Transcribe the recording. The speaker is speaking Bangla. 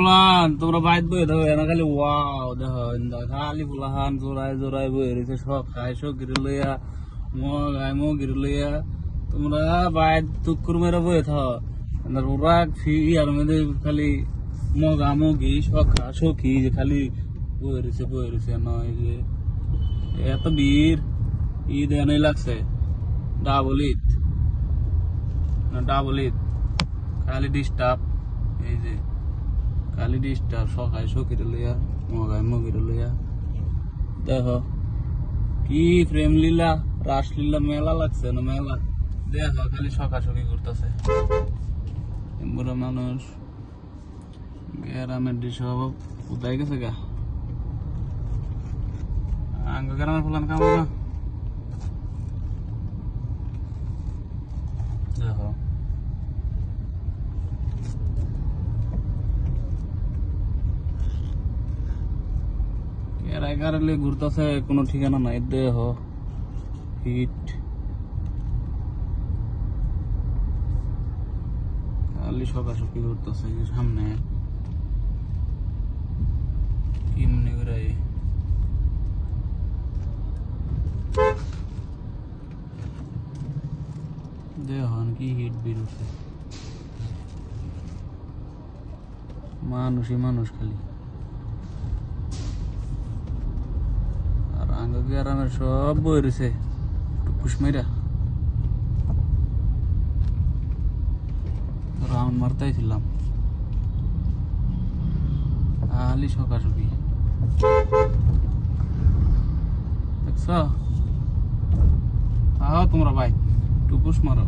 পোলাহান তোমরা বাইত বই দেখো এনা খালি ওয়াও দেখো খালি পোলাহান জোড়ায় জোড়ায় বই রয়েছে সব খাই সব গিরে লইয়া মগ গিরে লইয়া তোমরা বাইত তুকুর মেরে বই থাও ওরা ফি আর মধ্যে খালি মগি সখা সখী যে খালি বই রয়েছে নয় যে এত বীর ঈদ এনেই লাগছে ডাবল ঈদ খালি ডিস্টার্ব এই যে খালি ডিস্টার্ব সকায় সকিরে লইয়া মগিরে লইয়া দেখো কি প্রেম লীলা রাসলীলা মেলা লাগছে না মেলা দেখো খালি সকাশকি করতেছে বুড়ো মানুষ গ্রামের ডিশ উদাই গেছে গা আঙ্গ গ্রামের ফুলান কাম না দেখো এগারে ঘুরতেছে কোনো ঠিকানা নাই দেহ হিট খালি সকাশকি ঘুরতেছে সামনে কি মনে করে দেহ কি হিট বেরোছে মানুষই মানুষ খালি গ্রামের সব বই রয়েছে টুকুস মেরা রাউন্ড মারতেছিলাম খালি সকাশকি দেখছ আহ তোমরা ভাই টুকুস মারো